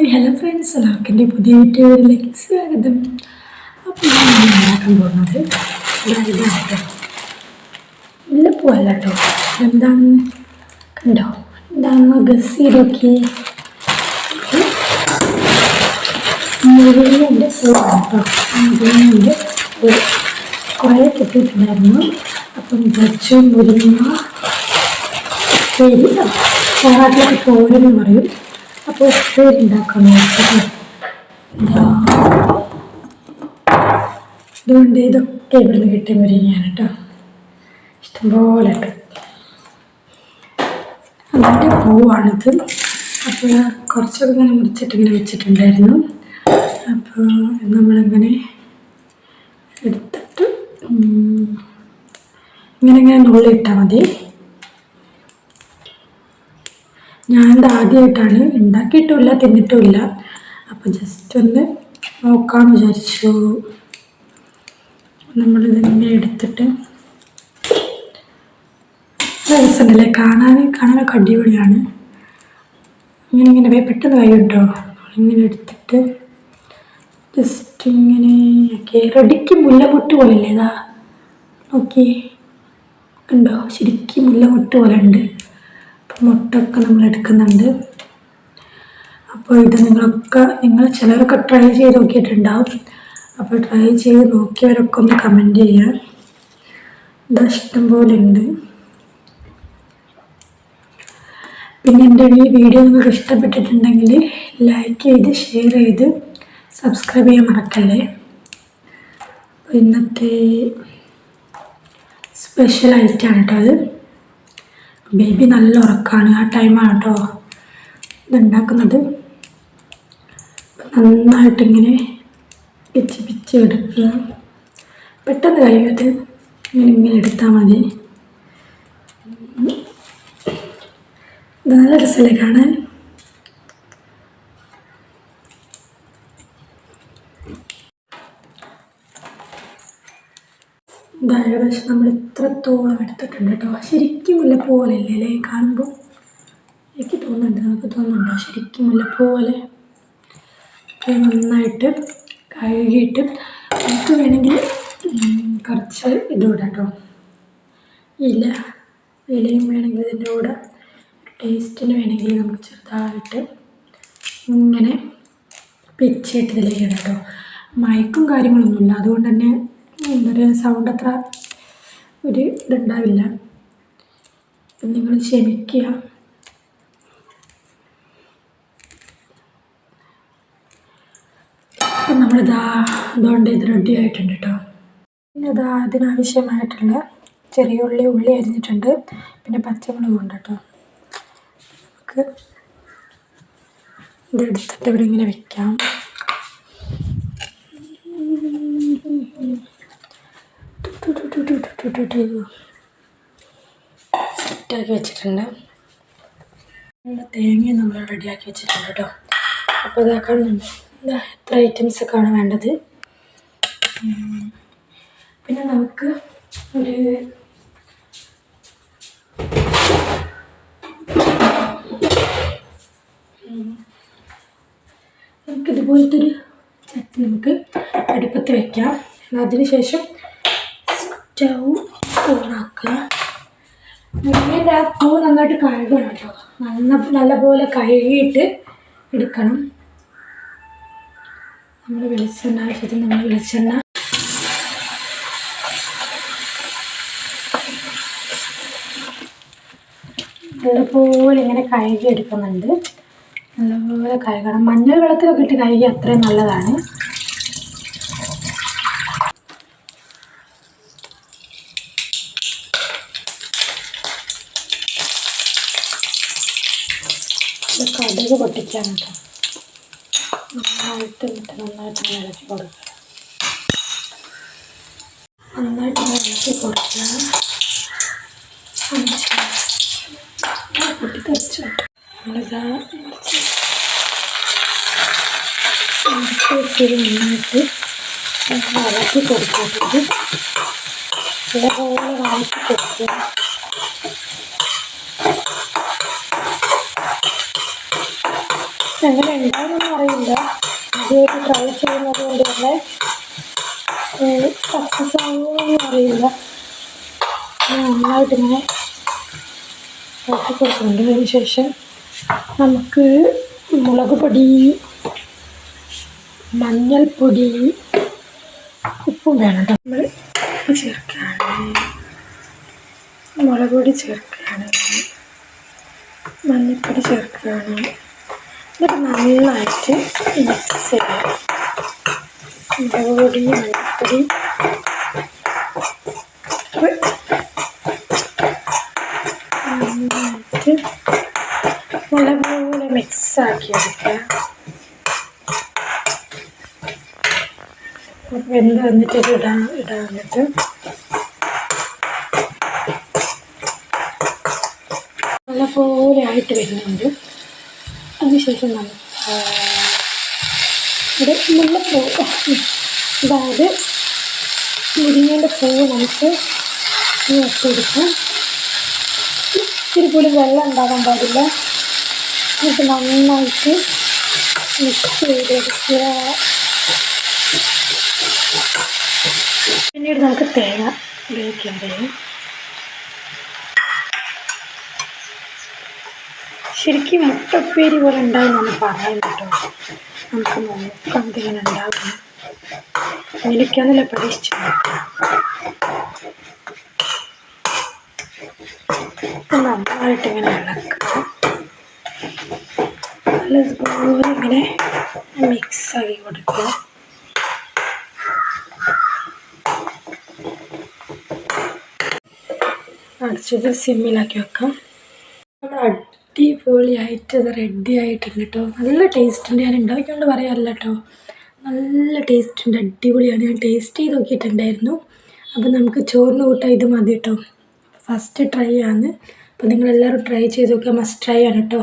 Hello friends, എല്ലാവർക്കും എൻ്റെ പുതിയ വീഡിയോയിലേക്ക് സ്വാഗതം. അപ്പോൾ ഞാൻ ഉണ്ടാക്കാൻ പോകുന്നത് ഇതാണ്. മുല്ലപ്പൂ അല്ല കേട്ടോ, എന്താണെന്ന് കണ്ടോ? എന്താണെന്ന് ഗസ് ചെയ്ത് നോക്കി. മുരിങ്ങൻ്റെ പൂവാണ് കേട്ടോ. മുരിങ്ങൻ്റെ കുറേ കിട്ടിയിട്ടുണ്ടായിരുന്നു. അപ്പം കുറച്ച് മുരിങ്ങ നാട്ടിലൊക്കെ തോരെന്ന് പറയും. അപ്പോൾ ഉപ്പേരുണ്ടാക്കാൻ നോക്കിയിട്ട് അതുകൊണ്ട് ഇതൊക്കെ ഇവിടുന്ന് കിട്ടിയ മുരിങ്ങയാണ് കേട്ടോ. ഇഷ്ടംപോലെ ഉണ്ട്. അതിൻ്റെ പൂവാണിത്. അപ്പോൾ കുറച്ചൊക്കെ ഇങ്ങനെ മുറിച്ചിട്ടിങ്ങനെ വെച്ചിട്ടുണ്ടായിരുന്നു. അപ്പോൾ നമ്മളിങ്ങനെ എടുത്തിട്ട് ഇങ്ങനെ നുള്ളിയിട്ടാൽ മതി. ഞാനിത് ആദ്യമായിട്ടാണ്, ഉണ്ടാക്കിയിട്ടുമില്ല തിന്നിട്ടുമില്ല. അപ്പോൾ ജസ്റ്റ് ഒന്ന് നോക്കാമെന്ന് വിചാരിച്ചു. നമ്മളിതിങ്ങനെ എടുത്തിട്ട് രസമുണ്ടല്ലേ കാണാനൊക്കെ അടിപൊളിയാണ്. ഇങ്ങനെ പെട്ടെന്ന് കഴിയുണ്ടോ. ഇങ്ങനെ എടുത്തിട്ട് ജസ്റ്റ് ഇങ്ങനെ റെഡിക്ക് മുല്ലമൊട്ട് പോലെ അല്ലേ ഇതാ നോക്കി ഉണ്ടോ, ശരിക്കും മുല്ലമൊട്ട് പോലെ ഉണ്ട്. മുട്ടൊക്കെ നമ്മൾ എടുക്കുന്നുണ്ട്. അപ്പോൾ ഇത് നിങ്ങൾ ചിലരൊക്കെ ട്രൈ ചെയ്ത് നോക്കിയിട്ടുണ്ടാവും. അപ്പോൾ ട്രൈ ചെയ്ത് നോക്കിയവരൊക്കെ ഒന്ന് കമൻറ്റ് ചെയ്യുക. ഇത് ഇഷ്ടം പോലെ ഉണ്ട്. പിന്നെ എൻ്റെ ഈ വീഡിയോ നിങ്ങൾക്ക് ഇഷ്ടപ്പെട്ടിട്ടുണ്ടെങ്കിൽ ലൈക്ക് ചെയ്ത് ഷെയർ ചെയ്ത് സബ്സ്ക്രൈബ് ചെയ്യാൻ മറക്കല്ലേ. അപ്പോൾ ഇന്നത്തെ സ്പെഷ്യൽ ഐറ്റമാണ് കേട്ടോ അത്. ബേബി നല്ല ഉറക്കമാണ്, ആ ടൈമാണ് കേട്ടോ ഇതുണ്ടാക്കുന്നത്. നന്നായിട്ടിങ്ങനെ പിച്ച് എടുക്കുക. പെട്ടെന്ന് കഴിയുന്നത് ഇങ്ങനെ എടുത്താൽ മതി. ഇത് നല്ല രസമല്ലേ കാണാൻ. ഇത് ഏകദേശം നമ്മൾ ഇത്രത്തോളം എടുത്തിട്ടുണ്ട് കേട്ടോ. ശരിക്കും മുല്ലപ്പൂ പോലെ അല്ലേ കാണുമ്പോൾ? എനിക്ക് തോന്നുന്നുണ്ട്, നമുക്ക് തോന്നുന്നുണ്ടോ ശരിക്കും മുല്ലപ്പൂ പോലെ? നന്നായിട്ട് കഴുകിയിട്ട് നമുക്ക് വേണമെങ്കിൽ കുറച്ച് ഇതുകൂടെ കേട്ടോ, ഇലയും വേണമെങ്കിൽ ഇതിൻ്റെ കൂടെ ടേസ്റ്റിന് വേണമെങ്കിൽ നമുക്ക് ചെറുതായിട്ട് ഇങ്ങനെ പിച്ചിട്ട് ഇതിൽ ചെയ്യണം കേട്ടോ. മയക്കും കാര്യങ്ങളൊന്നുമില്ല, അതുകൊണ്ട് തന്നെ എന്താ പറയുക, സൗണ്ട് അത്ര ഒരു ഇതുണ്ടാവില്ല. അപ്പം നിങ്ങൾ ക്ഷമിക്കുക. അപ്പം അതുകൊണ്ട് ഇത് റെഡി ആയിട്ടുണ്ട് കേട്ടോ. പിന്നെ അതിനാവശ്യമായിട്ടുള്ള ചെറിയ ഉള്ളി അരിഞ്ഞിട്ടുണ്ട്. പിന്നെ പച്ചമുളക് ഉണ്ട് കേട്ടോ. നമുക്ക് ഇതെടുത്തിട്ട് ഇവിടെ ഇങ്ങനെ വെക്കാം. സെറ്റാക്കി വെച്ചിട്ടുണ്ട്. തേങ്ങ നമ്മൾ റെഡിയാക്കി വെച്ചിട്ടുണ്ട് കേട്ടോ. അപ്പോൾ ഇതാക്കാനുണ്ട്. എത്ര ഐറ്റംസൊക്കെയാണ് വേണ്ടത്. പിന്നെ നമുക്കിതുപോലത്തെ ഒരു ചട്ടി നമുക്ക് അടുപ്പത്ത് വയ്ക്കാം. അതിനുശേഷം സ്റ്റൗ ഓണാക്കുക. മുരിങ്ങയുടെ ആ പൂ നന്നായിട്ട് കഴുകണം കേട്ടോ. നല്ലപോലെ കഴുകിയിട്ട് എടുക്കണം. നമ്മൾ വെളിച്ചെണ്ണ ആവശ്യത്തിന് വെളിച്ചെണ്ണ നല്ലപോലെ ഇങ്ങനെ കഴുകി എടുക്കുന്നുണ്ട്. നല്ലപോലെ കഴുകണം. മഞ്ഞൾ വെള്ളത്തിലൊക്കെ ഇട്ട് കഴുകി അത്രയും നല്ലതാണ്. കടുക് പൊട്ടിക്കാൻ കേട്ടോ. നന്നായിട്ട് ഇളക്കി കൊടുക്കുക. പൊട്ടിത്തെറിച്ചു നമ്മളിതാ നന്നായിട്ട് ഇളക്കി കൊടുക്കുന്നത്. ഇതേപോലെ ഇളക്കി കൊടുക്കുക. എങ്ങനെ ഉണ്ടാകുമെന്ന് അറിയില്ല. ആദ്യമായിട്ട് ട്രൈ ചെയ്യുന്നത് കൊണ്ട് തന്നെ സക്സസ് ആകുമെന്ന് അറിയില്ല. നന്നായിട്ടിങ്ങനെ ഇളക്കി കൊടുക്കുന്നുണ്ട്. അതിന് ശേഷം നമുക്ക് മുളക് പൊടി, മഞ്ഞൾപ്പൊടി, ഉപ്പും വേണം കേട്ടോ. നമ്മൾ ഉപ്പ് ചേർക്കുകയാണ്, മുളക് പൊടി ചേർക്കുകയാണ്, മഞ്ഞൾപ്പൊടി ചേർക്കുകയാണ്. എന്നിട്ട് നന്നായിട്ട് മിക്സ് ചെയ്യാം. മുളക് പൊടി, മഞ്ഞൾപ്പൊടി, നന്നായിട്ട് നല്ലപോലെ മിക്സാക്കി എടുക്കുക. വെന്ത് വന്നിട്ട് ഇടാൻ വന്നിട്ട് നല്ലപോലെ ആയിട്ട് വരുന്നുണ്ട്. അതിനുശേഷം നമുക്ക് ഇവിടെ മുല്ലപ്പൂ, അതായത് മുരിങ്ങേൻ്റെ പൂവ് നമുക്ക് വെച്ചെടുക്കാം. ഇത്തിരി പോലും വെള്ളം ഉണ്ടാകാൻ പാടില്ല. എന്നിട്ട് നന്നായിട്ട് മിക്സ് ചെയ്തെടുക്കുക. പിന്നീട് നമുക്ക് തേങ്ങ ഉപയോഗിക്കേണ്ടത്. ശരിക്കും മുട്ടപ്പേരി പോലെ ഉണ്ടാകുമെന്നാണ് പറയുന്നത് കേട്ടോ. നമുക്ക് നോക്കാം ഇതിങ്ങനെ ഉണ്ടാകും. എനിക്കൊന്നല്ല പ്രതീക്ഷിച്ച് നോക്കാം. നന്നായിട്ട് ഇങ്ങനെ ഇളക്കുക. നല്ലതുപോലെ ഇങ്ങനെ മിക്സാക്കി കൊടുക്കുക. അടച്ചത് സിമ്മിലാക്കി വെക്കാം. നമ്മൾ അടിപൊളിയായിട്ട് അത് റെഡി ആയിട്ടുണ്ട് കേട്ടോ. നല്ല ടേസ്റ്റുണ്ട്. ഞാൻ ഉണ്ടാക്കിക്കൊണ്ട് പറയാമല്ല കേട്ടോ, നല്ല ടേസ്റ്റ് ഉണ്ട്, അടിപൊളിയാണ്. ഞാൻ ടേസ്റ്റ് ചെയ്ത് നോക്കിയിട്ടുണ്ടായിരുന്നു. അപ്പോൾ നമുക്ക് ചോറിന് കൂട്ടാൻ ഇത് മതി കേട്ടോ. ഫസ്റ്റ് ട്രൈ ആണ്. അപ്പോൾ നിങ്ങളെല്ലാവരും ട്രൈ ചെയ്ത് നോക്കുക. മസ്റ്റ് ട്രൈ ആണ് കേട്ടോ.